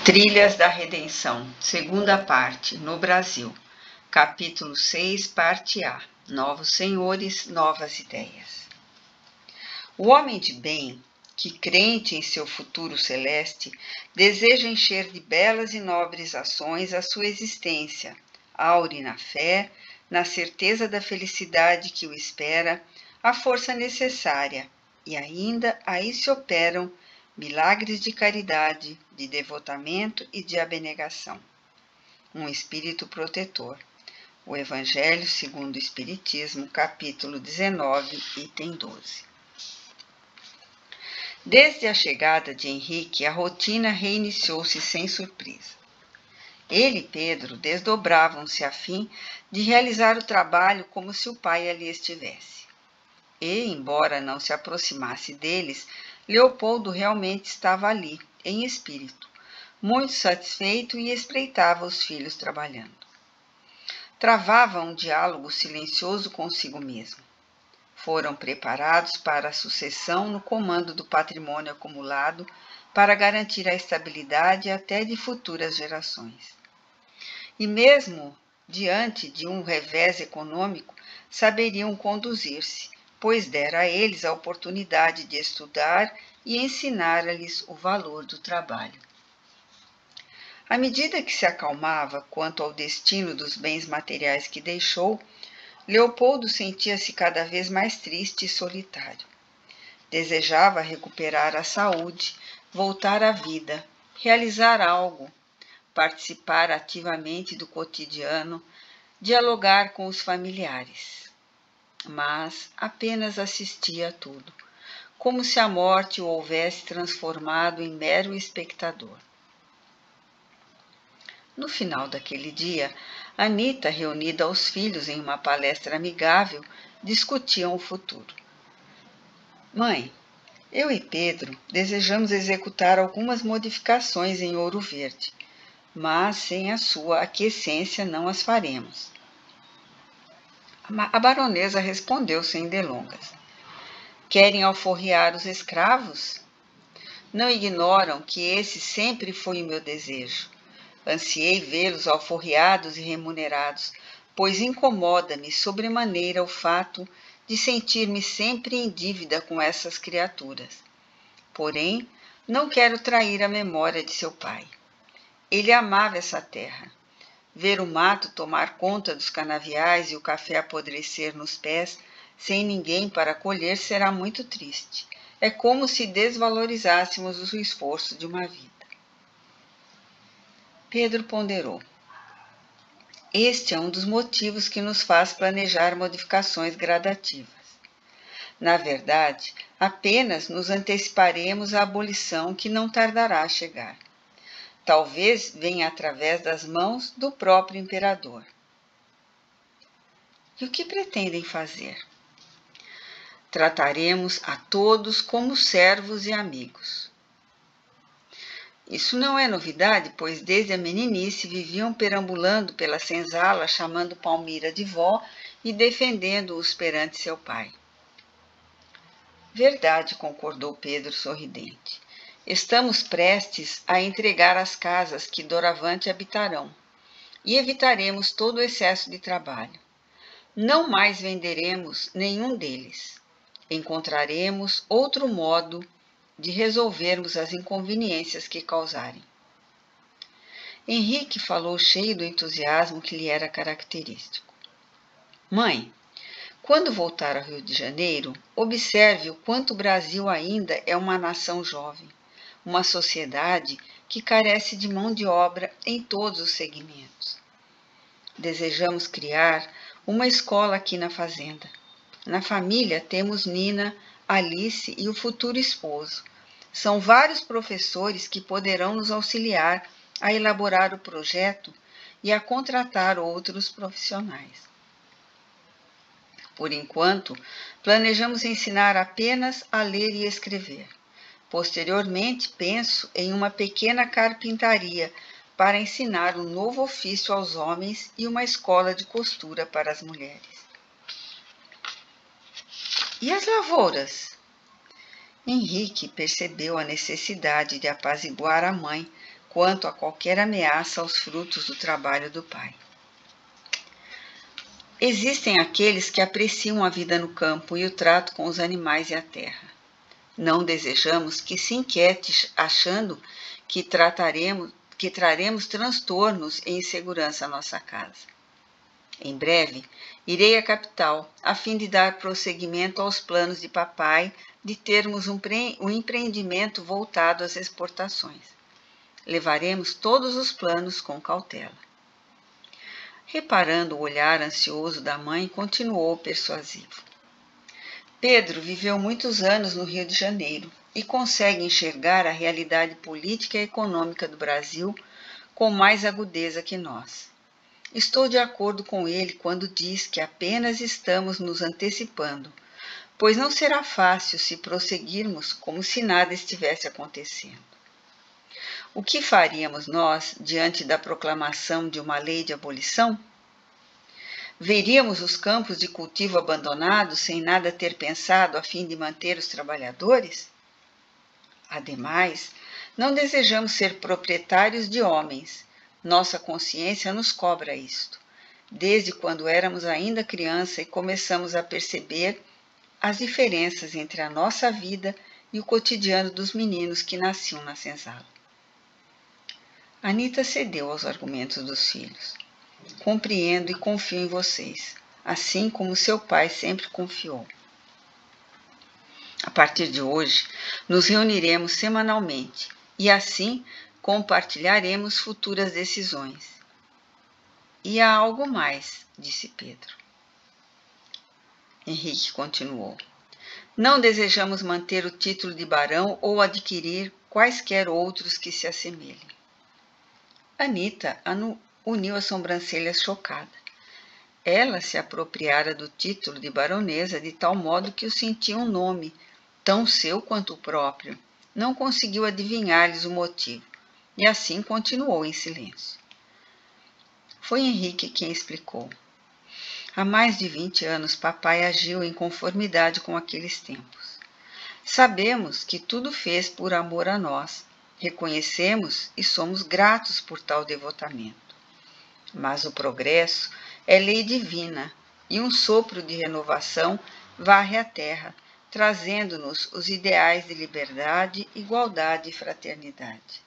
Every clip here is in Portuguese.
Trilhas da Redenção, segunda parte, no Brasil. Capítulo 6, parte A. Novos senhores, novas ideias. O homem de bem, que crente em seu futuro celeste, deseja encher de belas e nobres ações a sua existência, aure na fé, na certeza da felicidade que o espera, a força necessária, e ainda aí se operam milagres de caridade, de devotamento e de abnegação. Um espírito protetor. O Evangelho segundo o Espiritismo, capítulo 19, item 12. Desde a chegada de Henrique, a rotina reiniciou-se sem surpresa. Ele e Pedro desdobravam-se a fim de realizar o trabalho como se o pai ali estivesse. E, embora não se aproximasse deles, Leopoldo realmente estava ali, em espírito, muito satisfeito e espreitava os filhos trabalhando. Travava um diálogo silencioso consigo mesmo. Foram preparados para a sucessão no comando do patrimônio acumulado para garantir a estabilidade até de futuras gerações. E mesmo diante de um revés econômico, saberiam conduzir-se, pois dera a eles a oportunidade de estudar e ensinar-lhes o valor do trabalho. À medida que se acalmava quanto ao destino dos bens materiais que deixou, Leopoldo sentia-se cada vez mais triste e solitário. Desejava recuperar a saúde, voltar à vida, realizar algo, participar ativamente do cotidiano, dialogar com os familiares. Mas apenas assistia a tudo, como se a morte o houvesse transformado em mero espectador. No final daquele dia, Anita, reunida aos filhos em uma palestra amigável, discutiam o futuro. Mãe, eu e Pedro desejamos executar algumas modificações em Ouro Verde, mas sem a sua aquiescência não as faremos. A baronesa respondeu sem delongas. Querem alforriar os escravos? Não ignoram que esse sempre foi o meu desejo. Ansiei vê-los alforriados e remunerados, pois incomoda-me sobremaneira o fato de sentir-me sempre em dívida com essas criaturas. Porém, não quero trair a memória de seu pai. Ele amava essa terra. Ver o mato tomar conta dos canaviais e o café apodrecer nos pés, sem ninguém para colher, será muito triste. É como se desvalorizássemos o esforço de uma vida. Pedro ponderou. Este é um dos motivos que nos faz planejar modificações gradativas. Na verdade, apenas nos anteciparemos à abolição que não tardará a chegar. Talvez venha através das mãos do próprio imperador. E o que pretendem fazer? Trataremos a todos como servos e amigos. Isso não é novidade, pois desde a meninice viviam perambulando pela senzala, chamando Palmira de vó e defendendo-os perante seu pai. Verdade, concordou Pedro sorridente. Estamos prestes a entregar as casas que doravante habitarão e evitaremos todo o excesso de trabalho. Não mais venderemos nenhum deles. Encontraremos outro modo de resolvermos as inconveniências que causarem. Henrique falou cheio do entusiasmo que lhe era característico. Mãe, quando voltar ao Rio de Janeiro, observe o quanto o Brasil ainda é uma nação jovem, uma sociedade que carece de mão de obra em todos os segmentos. Desejamos criar uma escola aqui na fazenda. Na família temos Nina, Alice e o futuro esposo. São vários professores que poderão nos auxiliar a elaborar o projeto e a contratar outros profissionais. Por enquanto, planejamos ensinar apenas a ler e escrever. Posteriormente, penso em uma pequena carpintaria para ensinar um novo ofício aos homens e uma escola de costura para as mulheres. E as lavouras? Henrique percebeu a necessidade de apaziguar a mãe quanto a qualquer ameaça aos frutos do trabalho do Pai. Existem aqueles que apreciam a vida no campo e o trato com os animais e a terra. Não desejamos que se inquiete achando que traremos transtornos e insegurança à nossa casa. Em breve, irei à capital, a fim de dar prosseguimento aos planos de papai de termos um empreendimento voltado às exportações. Levaremos todos os planos com cautela. Reparando o olhar ansioso da mãe, continuou persuasivo. Pedro viveu muitos anos no Rio de Janeiro e consegue enxergar a realidade política e econômica do Brasil com mais agudeza que nós. Estou de acordo com ele quando diz que apenas estamos nos antecipando, pois não será fácil se prosseguirmos como se nada estivesse acontecendo. O que faríamos nós diante da proclamação de uma lei de abolição? Veríamos os campos de cultivo abandonados sem nada ter pensado a fim de manter os trabalhadores? Ademais, não desejamos ser proprietários de homens. Nossa consciência nos cobra isto, desde quando éramos ainda criança e começamos a perceber as diferenças entre a nossa vida e o cotidiano dos meninos que nasciam na senzala. Anita cedeu aos argumentos dos filhos. Compreendo e confio em vocês, assim como seu pai sempre confiou. A partir de hoje, nos reuniremos semanalmente e assim compartilharemos futuras decisões. E há algo mais, disse Pedro. Henrique continuou. Não desejamos manter o título de barão ou adquirir quaisquer outros que se assemelhem. Anita uniu as sobrancelhas chocada. Ela se apropriara do título de baronesa de tal modo que o sentia um nome, tão seu quanto o próprio. Não conseguiu adivinhar-lhes o motivo, e assim continuou em silêncio. Foi Henrique quem explicou. Há mais de 20 anos, papai agiu em conformidade com aqueles tempos. Sabemos que tudo fez por amor a nós. Reconhecemos e somos gratos por tal devotamento. Mas o progresso é lei divina e um sopro de renovação varre a terra, trazendo-nos os ideais de liberdade, igualdade e fraternidade.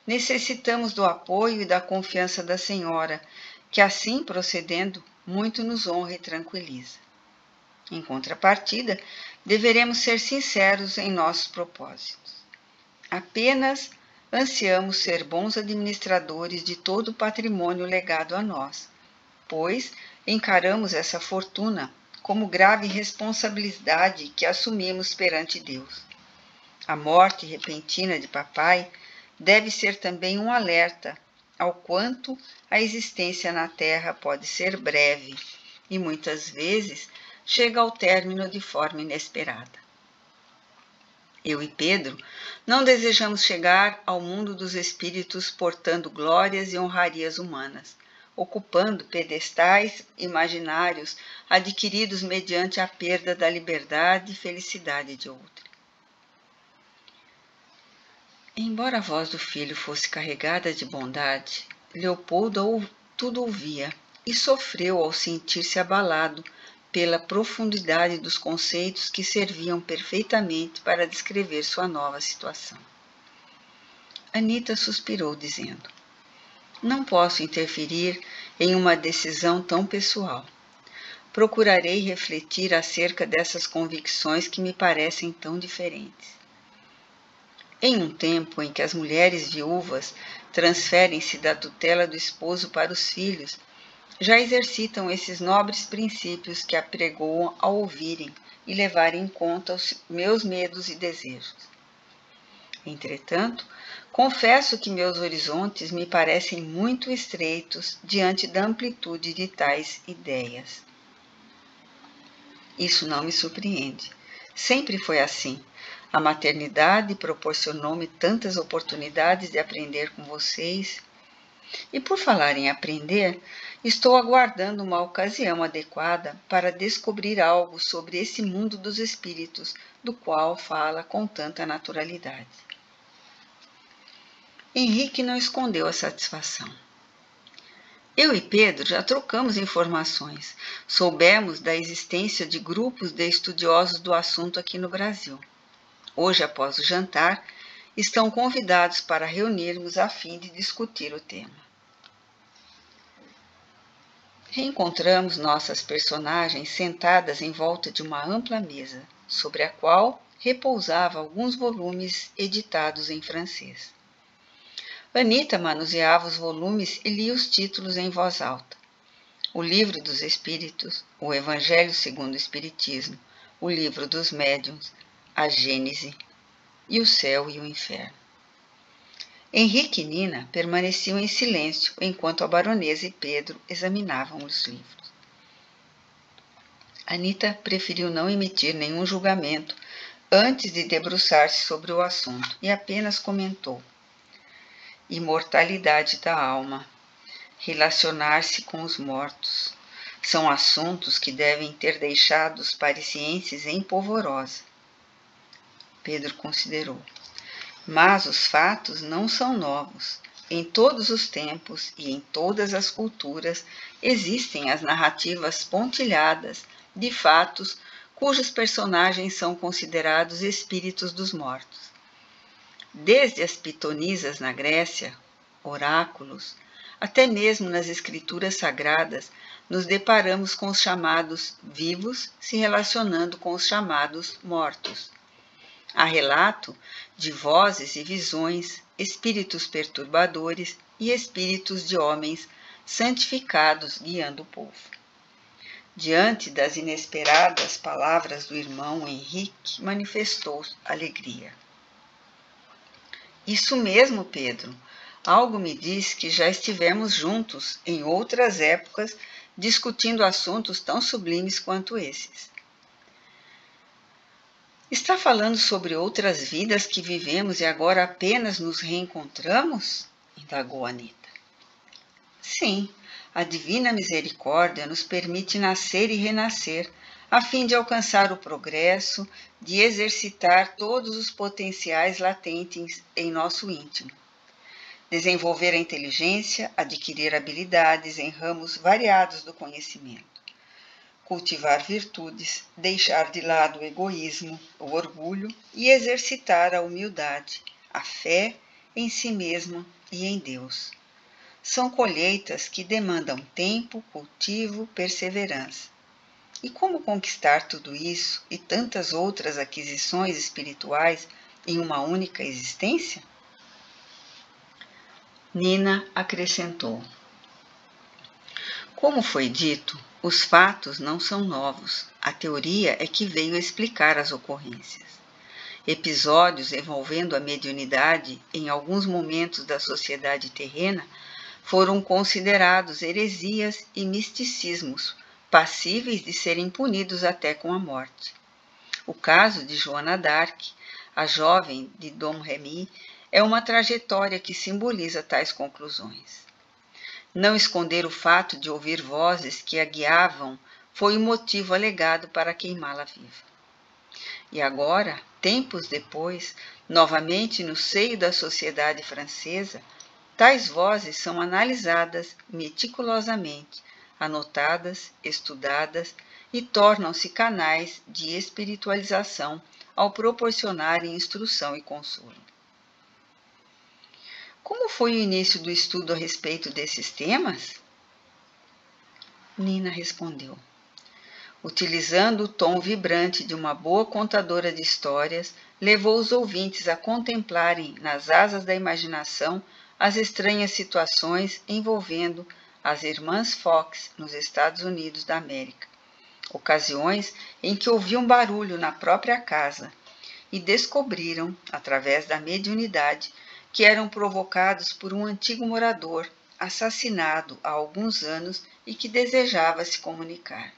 Necessitamos do apoio e da confiança da senhora, que assim procedendo, muito nos honra e tranquiliza. Em contrapartida, deveremos ser sinceros em nossos propósitos. Apenas ansiamos ser bons administradores de todo o patrimônio legado a nós, pois encaramos essa fortuna como grave responsabilidade que assumimos perante Deus. A morte repentina de papai deve ser também um alerta ao quanto a existência na Terra pode ser breve e muitas vezes chega ao término de forma inesperada. Eu e Pedro não desejamos chegar ao mundo dos espíritos portando glórias e honrarias humanas, ocupando pedestais imaginários adquiridos mediante a perda da liberdade e felicidade de outrem. Embora a voz do filho fosse carregada de bondade, Leopoldo tudo ouvia e sofreu ao sentir-se abalado pela profundidade dos conceitos que serviam perfeitamente para descrever sua nova situação. Anita suspirou, dizendo: Não posso interferir em uma decisão tão pessoal. Procurarei refletir acerca dessas convicções que me parecem tão diferentes. Em um tempo em que as mulheres viúvas transferem-se da tutela do esposo para os filhos, já exercitam esses nobres princípios que apregoam ao ouvirem e levarem em conta os meus medos e desejos. Entretanto, confesso que meus horizontes me parecem muito estreitos diante da amplitude de tais ideias. Isso não me surpreende. Sempre foi assim. A maternidade proporcionou-me tantas oportunidades de aprender com vocês. E por falar em aprender, estou aguardando uma ocasião adequada para descobrir algo sobre esse mundo dos espíritos, do qual fala com tanta naturalidade. Henrique não escondeu a satisfação. Eu e Pedro já trocamos informações. Soubemos da existência de grupos de estudiosos do assunto aqui no Brasil. Hoje, após o jantar, estão convidados para reunirmos a fim de discutir o tema. Reencontramos nossas personagens sentadas em volta de uma ampla mesa, sobre a qual repousavam alguns volumes editados em francês. Anita manuseava os volumes e lia os títulos em voz alta. O Livro dos Espíritos, o Evangelho segundo o Espiritismo, o Livro dos Médiuns, a Gênese e o Céu e o Inferno. Henrique e Nina permaneciam em silêncio enquanto a baronesa e Pedro examinavam os livros. Anita preferiu não emitir nenhum julgamento antes de debruçar-se sobre o assunto e apenas comentou: imortalidade da alma, relacionar-se com os mortos, são assuntos que devem ter deixado os parisienses em polvorosa. Pedro considerou: mas os fatos não são novos. Em todos os tempos e em todas as culturas existem as narrativas pontilhadas de fatos cujos personagens são considerados espíritos dos mortos. Desde as pitonisas na Grécia, oráculos, até mesmo nas escrituras sagradas, nos deparamos com os chamados vivos se relacionando com os chamados mortos. Há relato de vozes e visões, espíritos perturbadores e espíritos de homens santificados guiando o povo. Diante das inesperadas palavras do irmão Henrique, manifestou alegria. Isso mesmo, Pedro. Algo me diz que já estivemos juntos em outras épocas discutindo assuntos tão sublimes quanto esses. Está falando sobre outras vidas que vivemos e agora apenas nos reencontramos? Indagou Anita. Sim, a divina misericórdia nos permite nascer e renascer, a fim de alcançar o progresso, de exercitar todos os potenciais latentes em nosso íntimo, desenvolver a inteligência, adquirir habilidades em ramos variados do conhecimento, cultivar virtudes, deixar de lado o egoísmo, o orgulho e exercitar a humildade, a fé em si mesmo e em Deus. São colheitas que demandam tempo, cultivo, perseverança. E como conquistar tudo isso e tantas outras aquisições espirituais em uma única existência? Nina acrescentou: como foi dito, os fatos não são novos, a teoria é que veio explicar as ocorrências. Episódios envolvendo a mediunidade em alguns momentos da sociedade terrena foram considerados heresias e misticismos, passíveis de serem punidos até com a morte. O caso de Joana d'Arc, a jovem de Dom Remy, é uma trajetória que simboliza tais conclusões. Não esconder o fato de ouvir vozes que a guiavam foi o motivo alegado para queimá-la viva. E agora, tempos depois, novamente no seio da sociedade francesa, tais vozes são analisadas meticulosamente, anotadas, estudadas e tornam-se canais de espiritualização ao proporcionarem instrução e consolo. Como foi o início do estudo a respeito desses temas? Nina respondeu: utilizando o tom vibrante de uma boa contadora de histórias, levou os ouvintes a contemplarem nas asas da imaginação as estranhas situações envolvendo as irmãs Fox nos Estados Unidos da América, ocasiões em que ouviam barulho na própria casa e descobriram, através da mediunidade, que eram provocados por um antigo morador assassinado há alguns anos e que desejava se comunicar.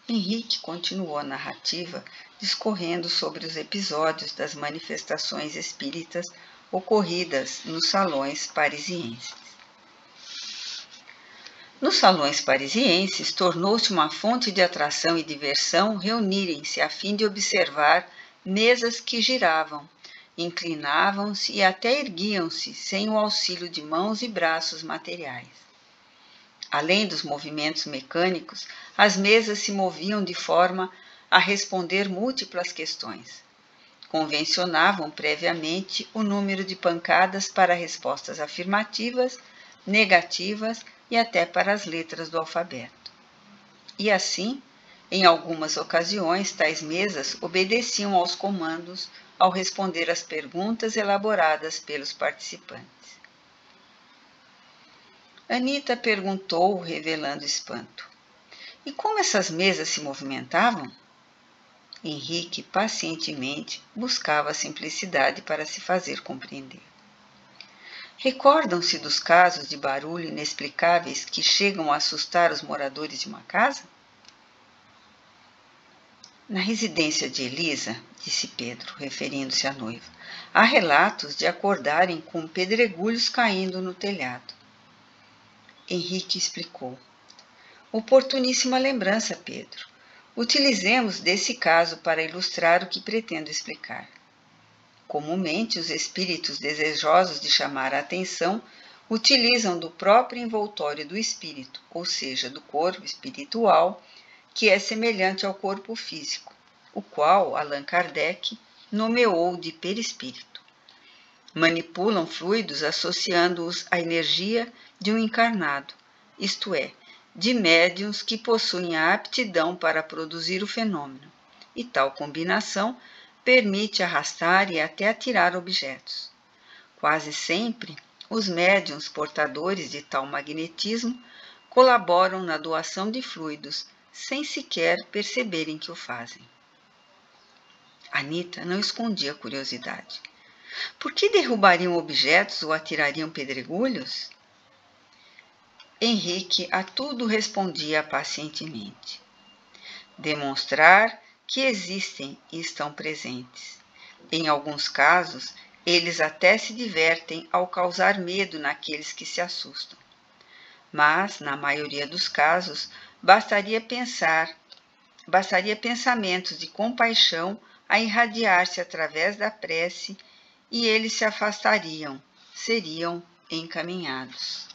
Henrique continuou a narrativa, discorrendo sobre os episódios das manifestações espíritas ocorridas nos salões parisienses. Nos salões parisienses, tornou-se uma fonte de atração e diversão reunirem-se a fim de observar mesas que giravam, inclinavam-se e até erguiam-se sem o auxílio de mãos e braços materiais. Além dos movimentos mecânicos, as mesas se moviam de forma a responder múltiplas questões. Convencionavam previamente o número de pancadas para respostas afirmativas, negativas e até para as letras do alfabeto. E assim, em algumas ocasiões, tais mesas obedeciam aos comandos ao responder às perguntas elaboradas pelos participantes. Anita perguntou, revelando espanto: "E como essas mesas se movimentavam?" Henrique pacientemente buscava a simplicidade para se fazer compreender. Recordam-se dos casos de barulho inexplicáveis que chegam a assustar os moradores de uma casa? Na residência de Elisa, disse Pedro, referindo-se à noiva, há relatos de acordarem com pedregulhos caindo no telhado. Henrique explicou. Oportuníssima lembrança, Pedro. Utilizemos desse caso para ilustrar o que pretendo explicar. Comumente, os espíritos desejosos de chamar a atenção utilizam do próprio envoltório do espírito, ou seja, do corpo espiritual, que é semelhante ao corpo físico, o qual Allan Kardec nomeou de perispírito. Manipulam fluidos associando-os à energia de um encarnado, isto é, de médiuns que possuem a aptidão para produzir o fenômeno, e tal combinação permite arrastar e até atirar objetos. Quase sempre, os médiuns portadores de tal magnetismo colaboram na doação de fluidos, sem sequer perceberem que o fazem. Anita não escondia a curiosidade. Por que derrubariam objetos ou atirariam pedregulhos? Henrique a tudo respondia pacientemente. Demonstrar que existem e estão presentes. Em alguns casos, eles até se divertem ao causar medo naqueles que se assustam. Mas, na maioria dos casos, bastaria pensamentos de compaixão a irradiar-se através da prece e eles se afastariam, seriam encaminhados.